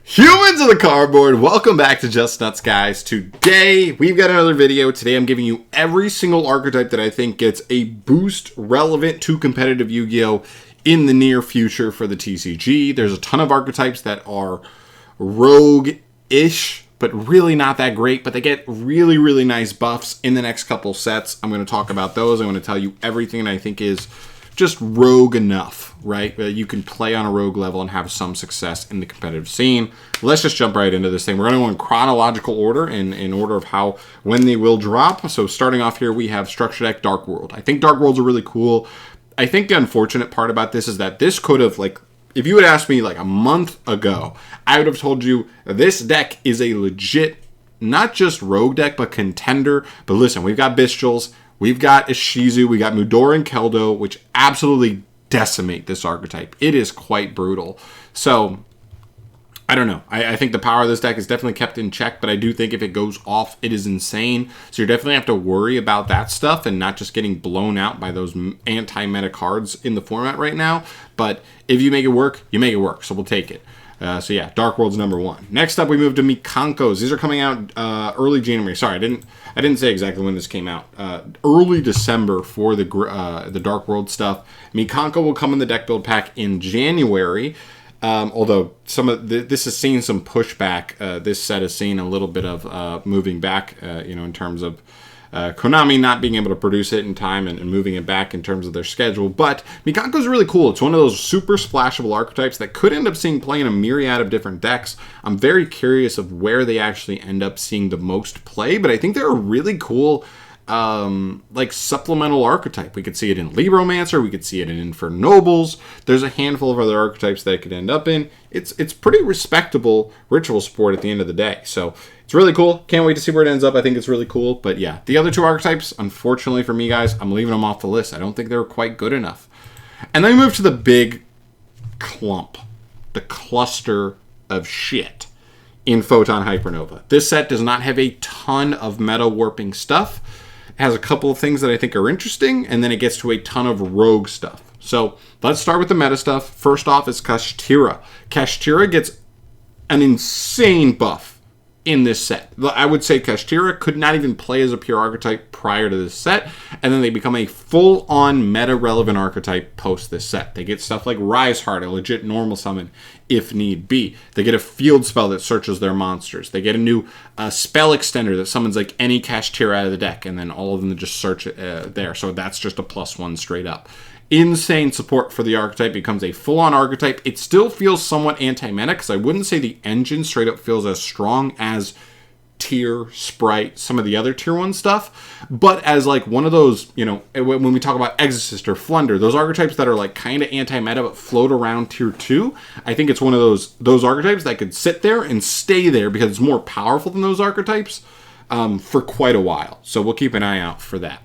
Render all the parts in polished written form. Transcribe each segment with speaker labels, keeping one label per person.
Speaker 1: Humans of the cardboard, welcome back to Just Nuts, guys. Today, we've got another video. Today, I'm giving you every single archetype that I think gets a boost relevant to competitive Yu-Gi-Oh! In the near future for the TCG. There's a ton of archetypes that are rogue-ish, but really not that great, but they get really, really nice buffs in the next couple sets. I'm going to talk about those. I'm going to tell you everything that I think is just rogue enough, right? That you can play on a rogue level and have some success in the competitive scene. Let's just jump right into this thing. We're going to go in chronological order, in order of when they will drop. So starting off here, we have Structure Deck Dark World. I think Dark Worlds are really cool. I think the unfortunate part about this is that this could have, if you had asked me a month ago, I would have told you this deck is a legit, not just rogue deck, but contender. But listen, we've got Bestials, we've got Ishizu, we got Mudora and Keldo, which absolutely decimate this archetype. It is quite brutal. So, I don't know. I think the power of this deck is definitely kept in check, but I do think if it goes off, it is insane. So you definitely have to worry about that stuff and not just getting blown out by those anti-meta cards in the format right now. But if you make it work, you make it work. So we'll take it. So yeah, Dark World's number one. Next up, we move to Mikankos. These are coming out early January. Sorry, I didn't say exactly when this came out. Early December for the Dark World stuff. Mikanko will come in the deck build pack in January. Although this has seen some pushback. This set has seen a little bit of moving back, in terms of Konami not being able to produce it in time and moving it back in terms of their schedule. But Mikanko is really cool. It's one of those super splashable archetypes that could end up seeing play in a myriad of different decks. I'm very curious of where they actually end up seeing the most play, but I think they're a really cool supplemental archetype. We could see it in Libromancer, we could see it in Infernobles. There's a handful of other archetypes that it could end up in. It's pretty respectable ritual support at the end of the day. So it's really cool. Can't wait to see where it ends up. I think it's really cool. But yeah, the other two archetypes, unfortunately for me, guys, I'm leaving them off the list. I don't think they were quite good enough. And then we move to the big clump, the cluster of shit in Photon Hypernova. This set does not have a ton of meta warping stuff. Has a couple of things that I think are interesting, and then it gets to a ton of rogue stuff. So let's start with the meta stuff. First off is Kashtira. Kashtira gets an insane buff in this set. I would say Kashtira could not even play as a pure archetype prior to this set, and then they become a full-on meta-relevant archetype post this set. They get stuff like Rise Heart, a legit normal summon, if need be. They get a field spell that searches their monsters. They get a new spell extender that summons any Kashtira out of the deck, and then all of them just search there. So that's just a +1 straight up. Insane support for the archetype. Becomes a full-on archetype. It still feels somewhat anti-meta, because I wouldn't say the engine straight up feels as strong as Tier, Sprite, some of the other Tier 1 stuff, but as one of those, when we talk about Exorcist or Flunder, those archetypes that are kind of anti-meta but float around Tier 2, I think it's one of those archetypes that could sit there and stay there because it's more powerful than those archetypes for quite a while. So we'll keep an eye out for that.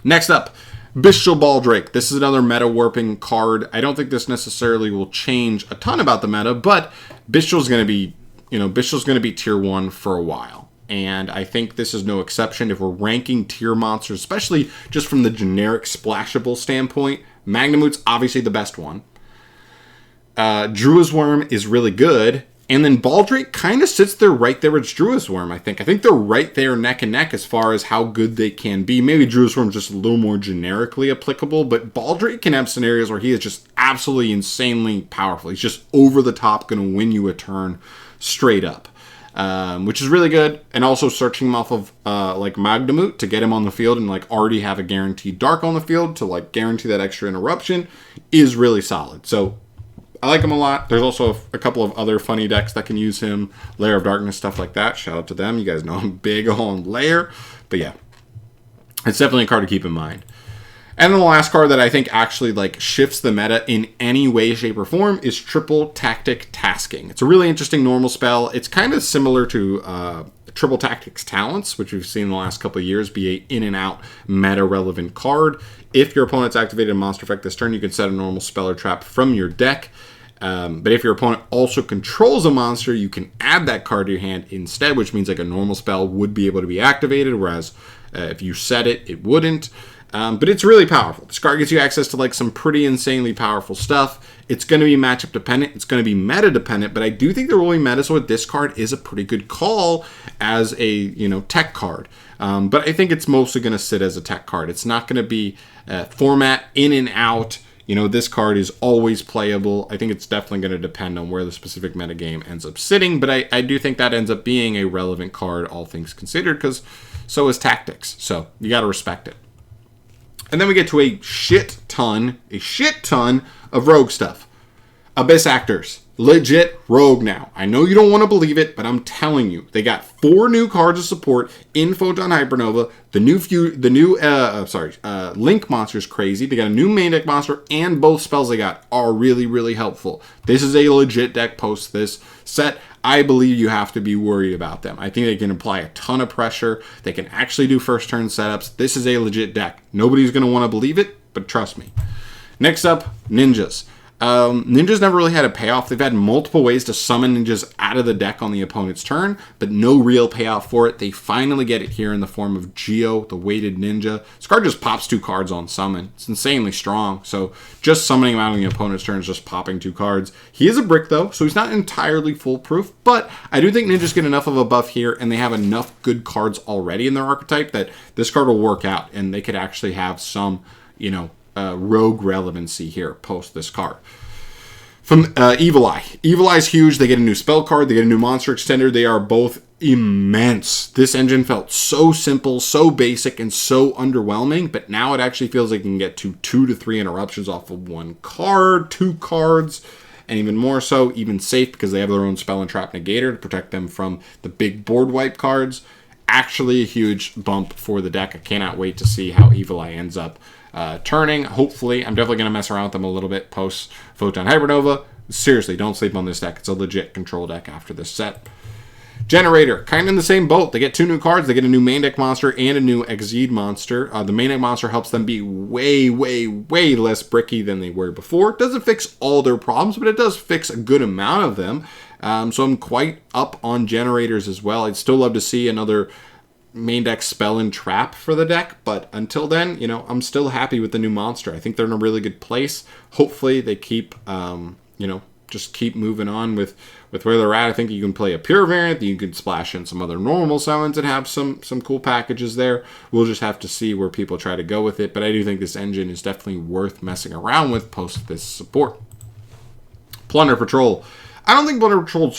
Speaker 1: Next up, Bestial Baldrake. This is another meta warping card. I don't think this necessarily will change a ton about the meta, but Bestial's going to be Bestial's going to be Tier 1 for a while. And I think this is no exception. If we're ranking tier monsters, especially just from the generic splashable standpoint, Magnemut's obviously the best one. Drua's Worm is really good. And then Baldrake kind of sits there right there with Drua's Worm, I think. I think they're right there neck and neck as far as how good they can be. Maybe Drua's Worm is just a little more generically applicable, but Baldrake can have scenarios where he is just absolutely insanely powerful. He's just over the top, going to win you a turn straight up, which is really good. And also searching him off of Magnemut to get him on the field and already have a guaranteed dark on the field to guarantee that extra interruption is really solid. So I like him a lot. There's also a couple of other funny decks that can use him, Lair of Darkness, stuff like that. Shout out to them. You guys know I'm big on Lair, but yeah, it's definitely a card to keep in mind. And then the last card that I think actually shifts the meta in any way, shape, or form is Triple Tactic Tasking. It's a really interesting normal spell. It's kind of similar to Triple Tactics Talents, which we've seen in the last couple of years be a in and out meta relevant card. If your opponent's activated a monster effect this turn, you can set a normal spell or trap from your deck. But if your opponent also controls a monster, you can add that card to your hand instead, which means a normal spell would be able to be activated, whereas if you set it, it wouldn't. But it's really powerful. This card gives you access to like some pretty insanely powerful stuff. It's going to be matchup dependent. It's going to be meta dependent. But I do think the rolling meta with this card is a pretty good call as a tech card. But I think it's mostly going to sit as a tech card. It's not going to be format in and out. This card is always playable. I think it's definitely going to depend on where the specific metagame ends up sitting. But I do think that ends up being a relevant card, all things considered, because so is Tactics. So you got to respect it. And then we get to a shit ton of rogue stuff. Abyss Actors. Legit rogue now. I know you don't want to believe it, but I'm telling you. They got 4 new cards of support in Photon Hypernova. The new Link monster is crazy. They got a new main deck monster, and both spells they got are really, really helpful. This is a legit deck post this set. I believe you have to be worried about them. I think they can apply a ton of pressure. They can actually do first turn setups. This is a legit deck. Nobody's going to want to believe it, but trust me. Next up, Ninjas. Ninjas never really had a payoff. They've had multiple ways to summon ninjas out of the deck on the opponent's turn, but no real payoff for it. They finally get it here in the form of Geo, the weighted ninja. This card just pops 2 cards on summon. It's insanely strong. So just summoning him out on the opponent's turn is just popping 2 cards. He is a brick though, so he's not entirely foolproof, but I do think ninjas get enough of a buff here, and they have enough good cards already in their archetype that this card will work out, and they could actually have some, rogue relevancy here post this card. From Evil Eye. Evil Eye is huge. They get a new spell card. They get a new monster extender. They are both immense. This engine felt so simple, so basic, and so underwhelming, but now it actually feels like you can get to 2 to 3 interruptions off of 1 card, 2 cards, and even more so, even safe because they have their own spell and trap negator to protect them from the big board wipe cards. Actually a huge bump for the deck. I cannot wait to see how Evil Eye ends up turning. Hopefully, I'm definitely going to mess around with them a little bit post Photon Hypernova. Seriously, don't sleep on this deck. It's a legit control deck after this set. Generator, kind of in the same boat. They get 2 new cards. They get a new main deck monster and a new Exceed monster. The main deck monster helps them be way, way, way less bricky than they were before. It doesn't fix all their problems, but it does fix a good amount of them. So I'm quite up on generators as well. I'd still love to see another main deck spell and trap for the deck, but until then, I'm still happy with the new monster. I think they're in a really good place. Hopefully they keep, just keep moving on with where they're at. I think you can play a pure variant, you can splash in some other normal summons and have some cool packages there. We'll just have to see where people try to go with it, but I do think this engine is definitely worth messing around with post this support. Plunder Patrol. I don't think Plunder Patrol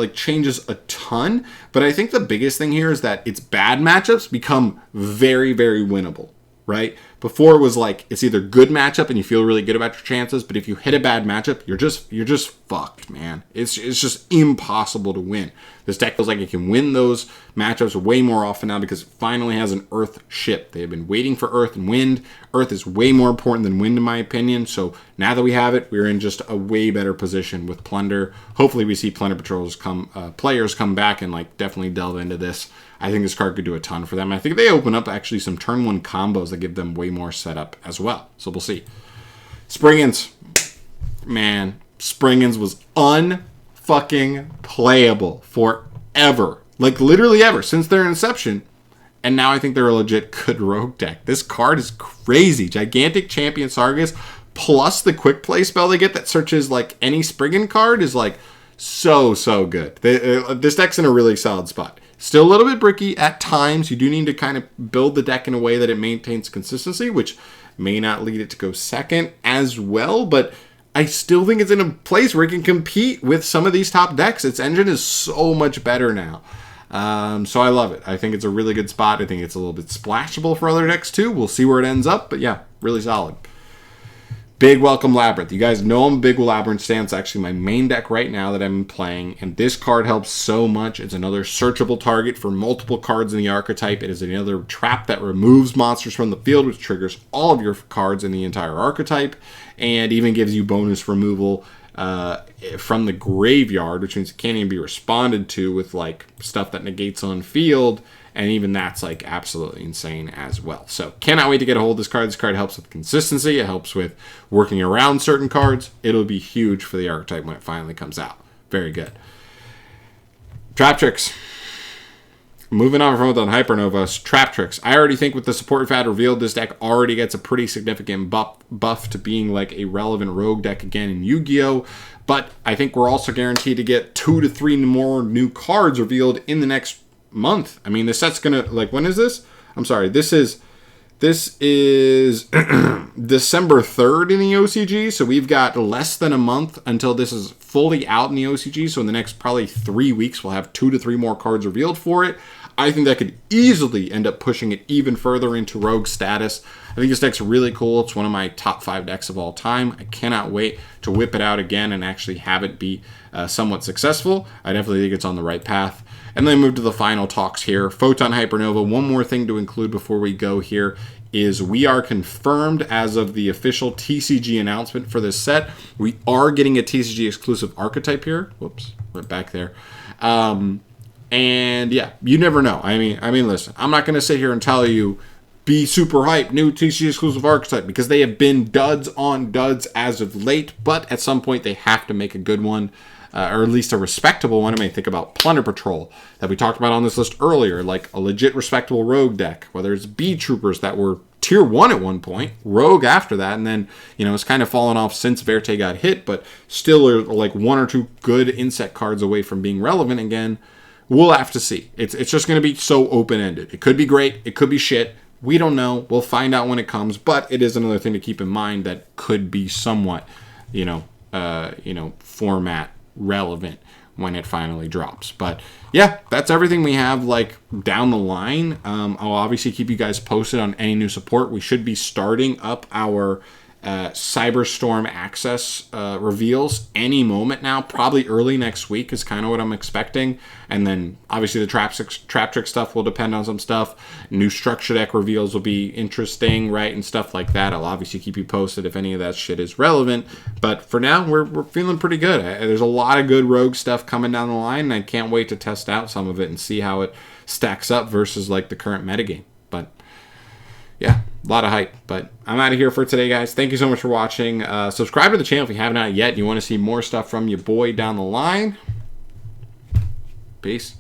Speaker 1: changes a ton, but I think the biggest thing here is that its bad matchups become very, very winnable, right? Before it was like it's either good matchup and you feel really good about your chances, but if you hit a bad matchup, you're just fucked, man. It's just impossible to win. This deck feels like it can win those matchups way more often now because it finally has an Earth ship. They have been waiting for Earth and Wind. Earth is way more important than Wind in my opinion, so now that we have it, we're in just a way better position with Plunder. Hopefully we see Plunder Patrols players come back and definitely delve into this. I think this card could do a ton for them. I think they open up actually some turn 1 combos that give them way more setup as well. So we'll see. Springins. Man, Springins was unfucking playable forever. Literally ever, since their inception. And now I think they're a legit good rogue deck. This card is crazy. Gigantic Champion Sargus plus the quick play spell they get that searches any Springin card is so good. This deck's in a really solid spot. Still a little bit bricky at times. You do need to kind of build the deck in a way that it maintains consistency, which may not lead it to go second as well, but I still think it's in a place where it can compete with some of these top decks. Its engine is so much better now. So I love it. I think it's a really good spot. I think it's a little bit splashable for other decks too. We'll see where it ends up, but yeah, really solid. Big welcome Labyrinth. You guys know I'm a big Labyrinth fan. It's actually my main deck right now that I'm playing, and this card helps so much. It's another searchable target for multiple cards in the archetype. It is another trap that removes monsters from the field, which triggers all of your cards in the entire archetype, and even gives you bonus removal from the graveyard, which means it can't even be responded to with stuff that negates on field. And even that's absolutely insane as well. So cannot wait to get a hold of this card. This card helps with consistency. It helps with working around certain cards. It'll be huge for the archetype when it finally comes out. Very good. Trap Tricks. Moving on from Photon Hypernova, Trap Tricks. I already think with the support we've had revealed, this deck already gets a pretty significant buff to being like a relevant rogue deck again in Yu-Gi-Oh! But I think we're also guaranteed to get 2 to 3 more new cards revealed in the next month. I mean, the set's gonna, like, when is this? I'm sorry, this is December 3rd in the OCG, so we've got less than a month until this is fully out in the OCG. So in the next probably 3 weeks, we'll have 2 to 3 more cards revealed for it. I think that could easily end up pushing it even further into rogue status. I think this deck's really cool. It's one of my top 5 decks of all time. I cannot wait to whip it out again and actually have it be somewhat successful. I definitely think it's on the right path. And then move to the final talks here. Photon Hypernova. One more thing to include before we go here is we are confirmed as of the official TCG announcement for this set. We are getting a TCG exclusive archetype here. Whoops, right back there. And yeah, you never know. I mean, listen, I'm not going to sit here and tell you be super hype, new TCG exclusive archetype, because they have been duds on duds as of late, but at some point they have to make a good one, or at least a respectable one. I mean, think about Plunder Patrol that we talked about on this list earlier, like a legit respectable rogue deck, whether it's B Troopers that were tier 1 at one point, rogue after that, and then, you know, it's kind of fallen off since Verte got hit, but still are like 1 or 2 good insect cards away from being relevant again. We'll have to see. It's just going to be so open-ended. It could be great. It could be shit. We don't know. We'll find out when it comes. But it is another thing to keep in mind that could be somewhat, format relevant when it finally drops. But yeah, that's everything we have like down the line. I'll obviously keep you guys posted on any new support. We should be starting up our Cyberstorm access reveals any moment now, probably early next week is kind of what I'm expecting. And then obviously the trap trick stuff will depend on some stuff. New structure deck reveals will be interesting, right, and stuff like that. I'll obviously keep you posted if any of that shit is relevant. But for now, we're feeling pretty good. There's a lot of good rogue stuff coming down the line, and I can't wait to test out some of it and see how it stacks up versus like the current metagame. But yeah, a lot of hype. But I'm out of here for today, guys. Thank you so much for watching. Subscribe to the channel if you haven't yet. You want to see more stuff from your boy down the line. Peace.